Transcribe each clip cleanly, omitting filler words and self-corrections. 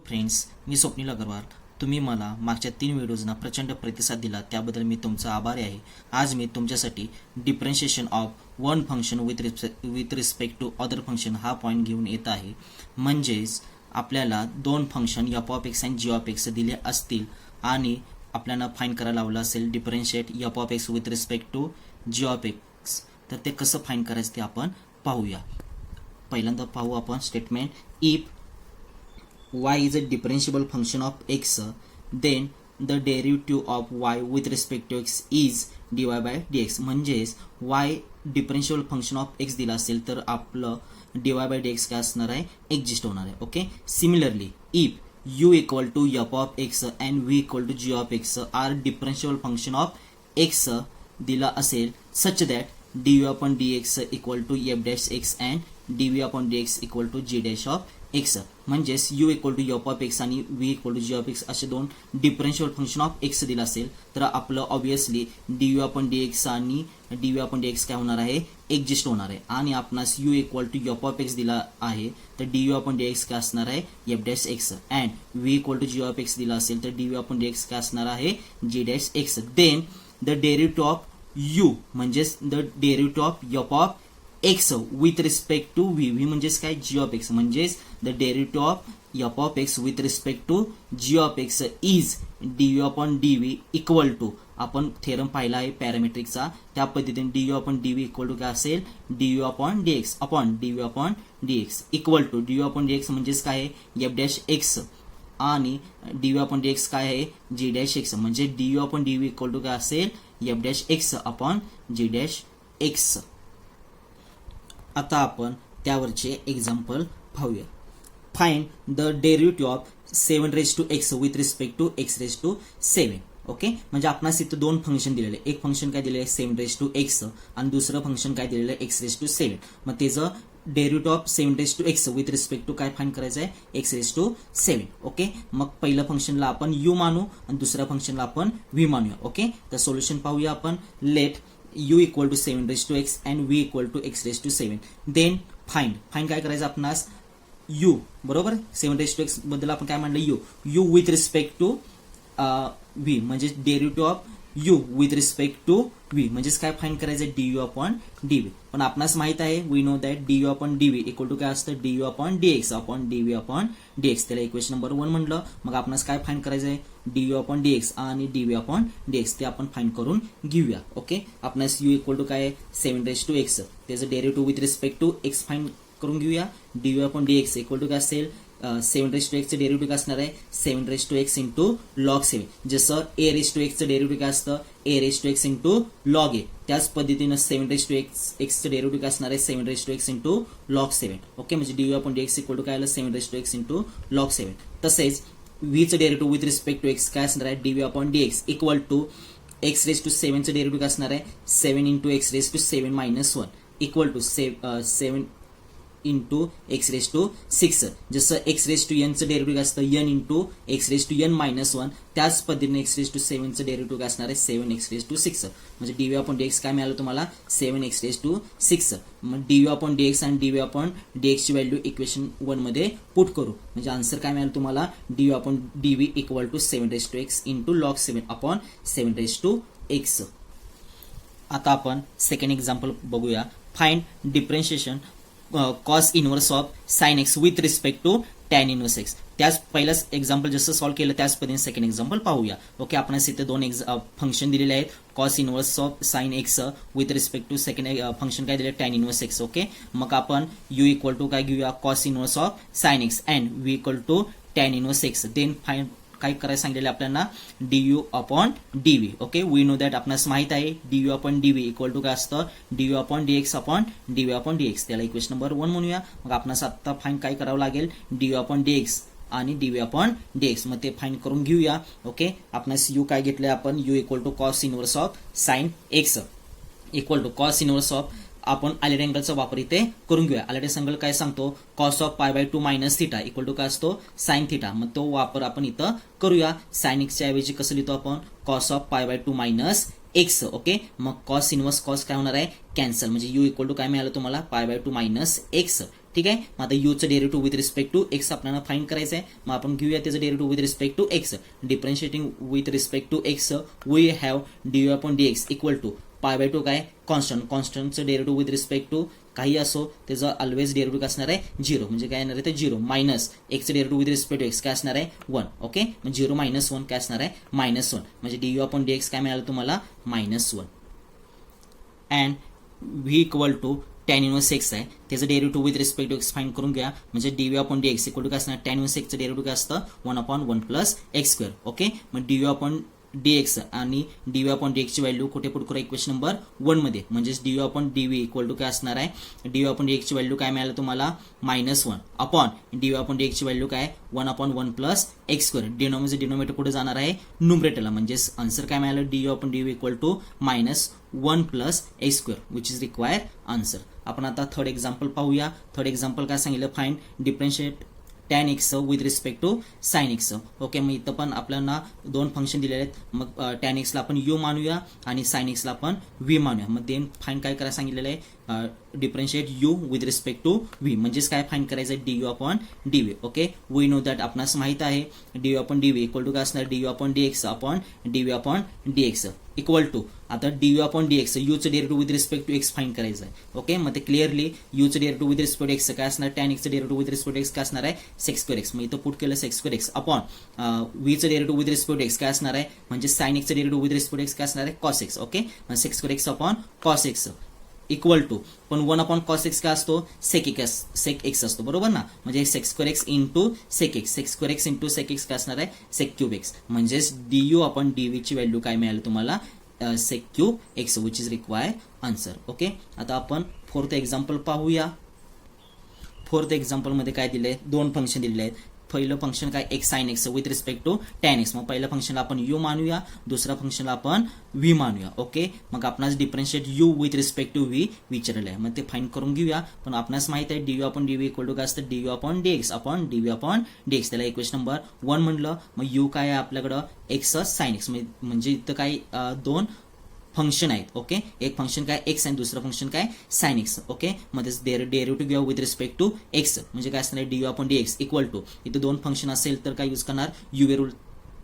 Friends, मी स्वप्नील अग्रवाल. तुम्ही मला मागच्या 3 व्हिडिओजना प्रचंड प्रतिसाद दिला, त्याबद्दल मी तुमचा आभारी आहे. आज मी तुमच्यासाठी differentiation of one function with respect to other function हा पॉईंट घेऊन येत आहे. म्हणजेच आपल्याला दोन फंक्शन एफ ऑफ एक्स आणि जी ऑफ एक्स दिले असतील आणि आपल्याला फाईंड करायला लावलं असेल differentiate f of x with respect to G of x, तर ते कसं फाईंड करायचं ते आपण पाहूया. पहिल्यांदा पाहू आपण statement. If y is a differentiable function of x, then the derivative of y with respect to x is dy by dx. म्हणजेच y डिफरन्शिएबल फंक्शन ऑफ x दिला असेल तर आपलं dy by dx काय असणार आहे, एक्झिस्ट होणार आहे. Okay. Similarly if u equal to F of X and v equal to G of X are differentiable function of x दिला असेल such that dy upon dx equal to F dash x and dv upon dx equal to G dash of X. म्हणजेच u equal to F of X आणि v equal to G of X असे दोन डिफरन्शिएबल function of x दिला असेल तर आपलं obviously d upon d x आणि d upon d x काय होणार आहे, एक्झिस्ट होणार आहे. आणि आपणास u equal to F of x दिला आहे तर डी अपॉन डी एक्स काय असणार आहे, f dash x. And v equal to G of x दिला असेल तर डी अपॉन डी एक्स काय असणार आहे, जी dash X. Then the derivative of u म्हणजेच the derivative of F of x with respect to V. V म्हणजेच काय, G of X. म्हणजेच the derivative of F of x with respect to G of X is D you upon D V equal to, आपण theorem पाहिला आहे पॅरामेट्रिकचा, त्या पद्धतीने D you upon D V equal to काय असेल, D you upon d x upon D v upon d x equal to d you upon d x म्हणजेच काय आहे, एफ डॅश एक्स आणि d v upon d x काय आहे, जी dash x. म्हणजे d you upon D V equal to काय असेल, f dash x upon g dash x. आता आपण त्यावरचे एक्झाम्पल पाहूया. Find the derivative of 7 raise to x with respect to x raise to 7. Okay. म्हणजे आपणास इथं दोन फंक्शन दिलेले, एक फंक्शन काय दिलेलं आहे 7 रेज टू एक्स आणि दुसरं फंक्शन काय दिलेलं आहे एक्स रेज टू 7. मग त्याचं derivative of 7 raise to x with respect to काय फाइंड करायचं आहे, एक्स रेज टू 7. ओके. मग पहिल्या फंक्शनला आपण यू मानू आणि दुसऱ्या फंक्शनला आपण व्ही मानूया. ओके. तर सोल्युशन पाहूया आपण. Let u equal to 7 raise to x and v equal to x raise to 7. Then find काय करायचं आपणास, u बरोबर 7 रेज टू एक्स बद्दल आपण काय म्हणलं, u with respect to v म्हणजे derivative of u with respect to v म्हणजेच काय फाइंड करायचं, du अपॉन dv. पण आपणास माहित आहे, we know that du upon dv equal to काय असतं, du upon dx upon dv upon dx. त्याला इक्वेशन नंबर 1 म्हणलं. मग आपणास काय फाइंड करायचं आहे, du अपॉन dx आणि dv अपॉन dx ते आपण फाइंड करून घेऊया. ओके. आपणास u इक्वल टू काय 7 रेज टू एक्स, त्याचं derivative with respect to x find करून घेऊया. du upon dx equal to काय असेल, 7 रेज टू एक्सचं डेरिव्हेटिव्ह काय असणार आहे, 7 raise to x into log 7. जसं a रेज टू एक्सचं डेरिव्हेटिव्ह काय असतं, a raise to x into log a, त्याच पद्धतीनं 7 रेज टू एक्सचं डेरिव्हेटिव्ह काय असणार आहे, 7 raise to x into log 7. Okay. म्हणजे du upon dx equal to काय आलं, 7 raise to x into log 7. तसेच व्हीचं derivative with respect to x काय असणार आहे, dv upon dx equal to x raise to 7चं डेरिव्हेटिव्ह काय असणार आहे, 7 into x raise to 7 minus 1 equal to 7 into x raise to 6. जसं एक्स रेज टू एनचं डेरिव्हेटिव्ह असतं n into x raise to n minus 1, त्याच पद्धतीने x raise to 7चं derivative काय असणार आहे, 7 एक्स रेज टू 6. म्हणजे डीव्ही अपॉन डीएक्स काय मिळालं तुम्हाला, 7 एक्स रेज टू 6. मग डीव्ही अपॉन डीएक्स आणि डीव्ही अपॉन डीएक्सची व्हॅल्यू इक्वेशन 1 मध्ये पुट करू. म्हणजे आन्सर काय मिळालं तुम्हाला, dv upon dv equal to 7 raise to x into log 7 upon 7 raise to x. आता आपण सेकंड एक्झाम्पल बघूया. Find differentiation cos inverse of sine x with respect to tan inverse x. त्याच पहिलाच एक्झाम्पल जसं solve केलं त्याच पद्धतीने second example पाहूया. ओके. आपण इथे दोन फंक्शन दिलेले आहेत, cos inverse of sine x with respect to second function काय दिले, टॅन इनवर्स एक्स. ओके. मग आपण u इक्वल टू काय घेऊया, cos inverse of sine x and v equal to tan inverse x. Then find काय करायला सांगितलेलं आपल्याला, du upon dv. Okay. We know that आपल्याला माहित आहे, du upon dv equal to काय असतं, du upon dx upon dv upon dx. त्याला इक्वेशन नंबर 1 म्हणूया. मग आपल्याला आता फाइंड काय करावं लागेल, du अपॉन dx आणि dv अपॉन dx. मग ते फाइंड करून घेऊया. ओके. आपल्यास u काय घेतलंय आपण, u equal to cos inverse of sine x equal to cos inverse of, आपण आलेट अँगलचा वापर इथे करून घेऊया. आलेट अँगल काय सांगतो, cos of pi by 2 minus theta equal to काय असतो, साइन थिटा. मग तो वापर आपण इथं करूया. साइन एक्सच्या ऐवजी कसं लिहितो आपण, cos of pi by 2 minus x. Okay. मग कॉस इनवर्स कॉस काय होणार आहे, कॅन्सल. म्हणजे u इक्वल टू काय मिळालं तुम्हाला, पाय बाय 2 मायनस एक्स. ठीक आहे. मग आता यूचं derivative with respect to X आपल्याला फाइंड करायचं आहे. मग आपण घेऊया त्याचं derivative with respect to X. Differentiating with respect to X we have dy upon dx equal to pi by two काय कॉन्स्टंटचं डेरिव्हेटिव्ह विथ रिस्पेक्ट टू काही असो त्याचं ऑलवेज डेरिव्हेटिव्ह असणार आहे 0. म्हणजे काय येणार आहे ते 0 मायनस एक्सचं derivative with respect to x काय असणार आहे 1. ओके, मग 0 मायनस 1 काय असणार आहे -1. म्हणजे dy अपॉन dx काय मिळालं तुम्हाला -1. And v equal to tan inverse x आहे त्याचं derivative with respect to x find करून घ्या. म्हणजे dy upon dx equal to काय असणार tan इनवर्स एक्सचं डेरिव्हेटिव्ह काय असतं 1/1 प्लस x स्क्वेअर. ओके, मग dy अपॉन dx आणि dy अपॉन dx ची व्हॅल्यू कुठे पुट करा इक्वेशन नंबर 1 मध्ये. म्हणजेच dy upon dv equal to काय असणार आहे dy अपॉन dx ची व्हॅल्यू काय मिळालं तुम्हाला -1 अपॉन dy अपॉन dx ची व्हॅल्यू काय 1/1 प्लस x स्क्वेअर. डिनोमिनेटर कुठे जाणार आहे न्यूमरेटरला. म्हणजेच आन्सर काय मिळालं dy upon dv equal to -1 plus x square which is required answer. आपण आता थर्ड एक्झाम्पल पाहूया. थर्ड एक्झाम्पल काय सांगितलं find differentiate tan x with respect to sine x. Okay, मग इथं पण आपल्याला दोन फंक्शन दिलेले आहेत. मग tan x ला आपण u मानूया आणि sin x ला आपण v मानूया. मग देन फाइंड काय करायला सांगितलेलं आहे differentiate u with respect to v. म्हणजेच काय फाइंड करायचं आहे du upon dv. Okay, we know that आपणास माहित आहे du upon dv equal to काय असणार du upon dx upon dv upon dx equal to आता du अपॉन dx यूचं derivative with respect to x find करायचं आहे. ओके, मग ते क्लिअरली यूचं derivative with respect to x काय असणार tan एक्सचं derivative with respect to x काय असणार आहे sec स्क्वेअर एक्स. मग इथं पुट केलं sec स्क्वेअर एक्स अपॉन व्हीचं derivative with respect to x काय असणार आहे म्हणजे sin एक्सचं derivative with respect to x काय असणार आहे cos एक्स. ओके, मग sec square X upon cos X equal to पण 1 अपॉन cos एक्स काय असतो sec एक्स असतो बरोबर ना. म्हणजे sec square x into sec x sec square x into sec x काय असणार आहे sec क्यूब एक्स. म्हणजेच du अपॉन dv ची व्हॅल्यू काय मिळाली तुम्हाला sec cube x which is required answer. Okay, आता आपण फोर्थ एक्झाम्पल पाहूया. फोर्थ एक्झाम्पल मध्ये काय दिलंय दोन फंक्शन दिलेले आहेत. पहिलं फंक्शन काय x sin x with respect to tan x. मग पहिल्या फंक्शनला आपण u मानूया, दुसऱ्या फंक्शनला आपण v मानूया. ओके, मग आपणास differentiate u with respect to v विचारलं आहे. मग ते फाइंड करून घेऊया. पण आपणास माहित आहे du upon dv equal to काय असतं du upon dx upon dv upon dx. त्याला इक्वेशन नंबर 1 म्हणलं. मग u काय आहे आपल्याकडं x sin x. म्हणजे इथं काय दोन फंक्शन आहेत. ओके, एक फंक्शन काय एक्स आणि दुसरं फंक्शन काय साइन एक्स. ओके, मध्ये डेरिव्हेटिव्ह घ्या विथ रिस्पेक्ट टू एक्स. म्हणजे काय असणार d upon d x equal to इथे दोन फंक्शन असेल तर काय यूज करणार युवे रूल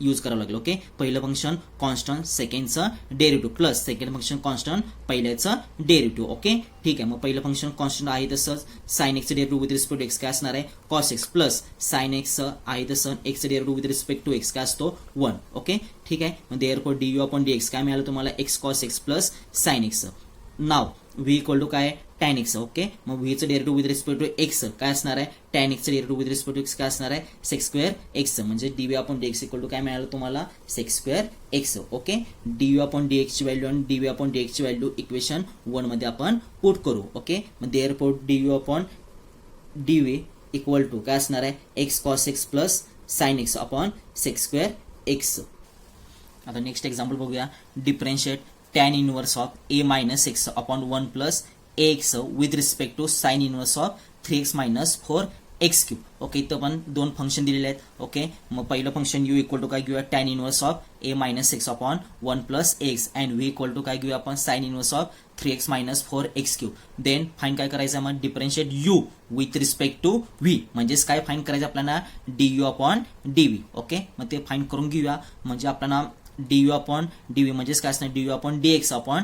यूज करावं लागेल. ओके, पहिलं फंक्शन कॉन्स्टंट सेकंडचं derivative plus second function constant पहिल्याचं डेरिव्हेटिव्ह. ओके, ठीक आहे. मग पहिलं फंक्शन कॉन्स्टंट आहे तसंच साइन एक्सचं derivative with respect to x काय असणार आहे cos x plus sine x आहे तसं एक्सचं derivative with respect to x काय असतो 1. ओके, ठीक आहे. मग therefore d you upon d x काय मिळालं तुम्हाला x cos x plus sine x. नाव व्ही इक्वल टू काय tan x. ओके, मग व्हीचं derivative with respect to x काय असणार आहे tan x चं derivative with respect to x काय असणार आहे sec स्क्वेअर एक्स. म्हणजे dv upon dx equal to काय मिळालं तुम्हाला sec square x. Okay, du upon dx ची व्हॅल्यू आणि dv अपॉन dx ची व्हॅल्यू इक्वेशन 1 मध्ये आपण पुट करू. ओके, मग therefore du upon dv equal to काय असणार आहे x cos x plus sin x upon sec square x. आता नेक्स्ट एक्झाम्पल बघूया. Differentiate tan inverse of a minus x upon 1 plus ax with respect to sine inverse of 3x minus 4x cube. Okay, इथं पण दोन function दिलेले आहेत. Okay, मग पहिलं function u equal to काय घेऊया tan inverse of a minus x upon 1 plus ax and v equal to काय घेऊया आपण sine inverse of 3x minus 4x cube. Then find काय करायचं मग differentiate u with respect to v. म्हणजेच काय फाइंड करायचं आपल्याला du अपॉन dv. ओके, मग ते फाइंड करून घेऊया. म्हणजे आपल्याला du अपॉन dv म्हणजेच काय असणार du upon dx upon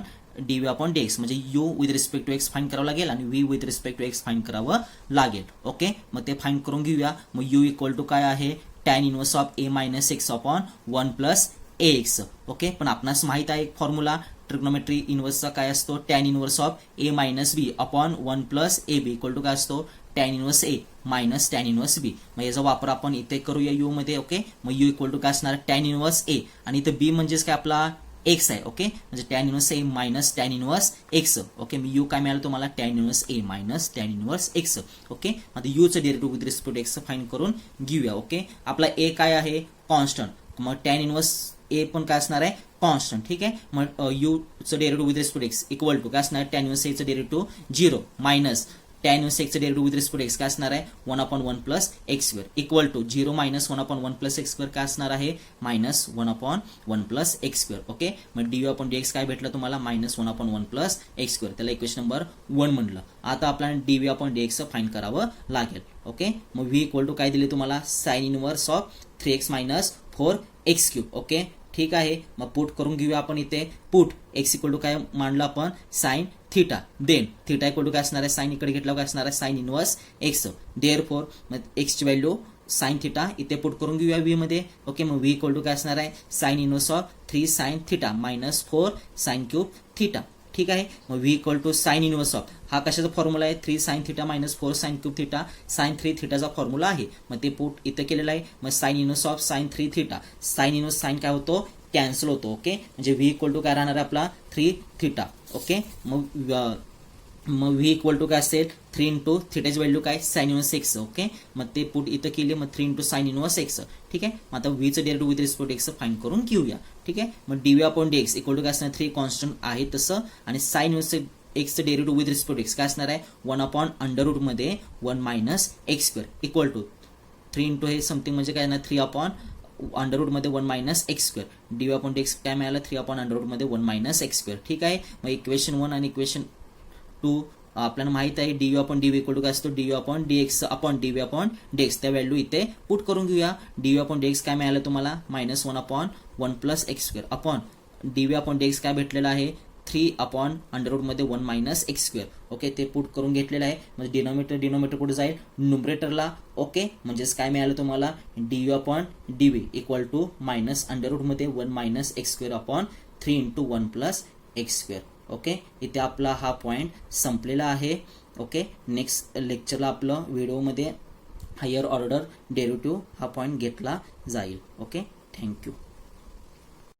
dv upon dx. म्हणजे u with respect to x find करावं लागेल आणि v with respect to x find करावं लागेल. ओके, मग ते फाइंड करून घेऊया. मग u इक्वल टू काय आहे tan inverse of a minus x upon 1 plus ax. Okay, पण आपणास माहित आहे एक फॉर्म्युला ट्रिग्नोमेट्री इनवर्सचा काय असतो tan inverse of a minus b upon 1 plus ab equal to काय असतो tan inverse a minus tan inverse b. मग याचा वापर आपण इथे करूया u मध्ये. ओके, मग u इक्वल टू काय असणार tan इनवर्स a आणि इथे b म्हणजेच काय आपला एक्स आहे. ओके, म्हणजे tan inverse a minus tan inverse x. Okay, मी u काय मिळालं तुम्हाला tan inverse a minus tan inverse x. Okay, आता u चं derivative with respect to x find करून घेऊया. ओके, आपला a काय आहे कॉन्स्टंट. मग tan इनवर्स a पण काय असणार आहे कॉन्स्टंट. ठीक आहे, मग u चं derivative with respect to x equal to काय असणार tan इनवर्स a चं डेरिव्हेटिव्ह 0 मायनस टॅन इनव्हर्स एक्सचं डेरिव्हेटिव्ह विथ रिस्पेक्ट एक्स काय असणार आहे 1/1 plus x square equal to 0 minus 1/1 plus x square काय असणार आहे minus 1/1 plus x square. Okay, मग dy/dx काय भेटलं तुम्हाला मायनस 1/1 प्लस एक्स स्क्वेअर. त्याला इक्वेशन नंबर 1 म्हणलं. आता आपल्याला dv/dx फाइंड करावं लागेल. ओके, मग v इक्वल टू काय दिले तुम्हाला sign inverse of 3x minus 4x cube. Okay, ठीक आहे. मग पुट करून घेऊया आपण इथे. पुट x इक्वल टू काय मांडलं आपण sine theta. Then theta equal to काय असणार आहे साइन इकडे घेतल्यावर काय असणार आहे साइन इनवर्स एक्स. देअरफॉर मग x ची व्हॅल्यू साइन थिटा इथे पुट करून घेऊया v मध्ये. ओके, मग v इक्वल टू काय असणार आहे sine inverse of 3 sine theta minus 4 sine cube theta. ठीक आहे. मग v equal to sine inverse of हा कशाचा फॉर्म्युला आहे 3 sine theta minus 4 sine cube theta sine 3 थिटाचा फॉर्म्युला आहे. मग ते पुट इथे केलेला आहे. मग sine inverse of sine 3 theta sine inverse sine काय होतो कॅन्सल होतो. ओके, म्हणजे v इक्वल टू काय राहणार आहे आपला 3 थिटा. ओके, मग v इक्वल टू काय असेल 3 इंटू थिटाची व्हॅल्यू काय साइन इनवर्स एक्स. ओके, मग ते पुट इथं केले. मग 3 इंटू साइन इनवर्स एक्स. ठीक आहे. मग आता v चं derivative with respect x find करून घेऊया. ठीक आहे. मग dv/dx इक्वल टू काय असणार 3 कॉन्स्टंट आहे तसं आणि साइन इनवर्स एक्सचं डेरिव्हेटिव्ह विथ रिस्पेक्ट एक्स काय असणार आहे 1/√ मध्ये 1 minus x square equal to 3 into हे समथिंग म्हणजे काय ना 3/√ मध्ये 1 मायनस एक्स स्क्वेअर. dv/dx काय मिळालं 3/√ मध्ये 1 मायनस एक्स स्क्वेअर. ठीक आहे. मग इक्वेशन 1 आणि इक्वेशन 2 आपल्याला माहित आहे dv/dv इक्वल टू काय असतो dv/dx अपॉन dv/dx. त्या व्हॅल्यू इथे पुट करून घेऊया. dv/dx काय मिळालं तुम्हाला minus 1/1 plus x square upon dv/dx काय भेटलेलं आहे 3/√ मध्ये 1 मायनस एक्स स्क्वेअर. ओके, ते पुट करून घेतलेलं आहे. म्हणजे डिनोमिनेटर कुठे जाईल न्यूमरेटरला. ओके, म्हणजेच काय मिळालं तुम्हाला dv/dv इक्वल टू मायनस √ मध्ये 1 minus x square upon 3 into 1 plus x square. Okay, इथे आपला हा पॉईंट संपलेला आहे. ओके, नेक्स्ट लेक्चरला आपलं व्हिडिओमध्ये हायर ऑर्डर डेरिव्हेटिव्ह हा पॉईंट घेतला जाईल. Okay, thank you.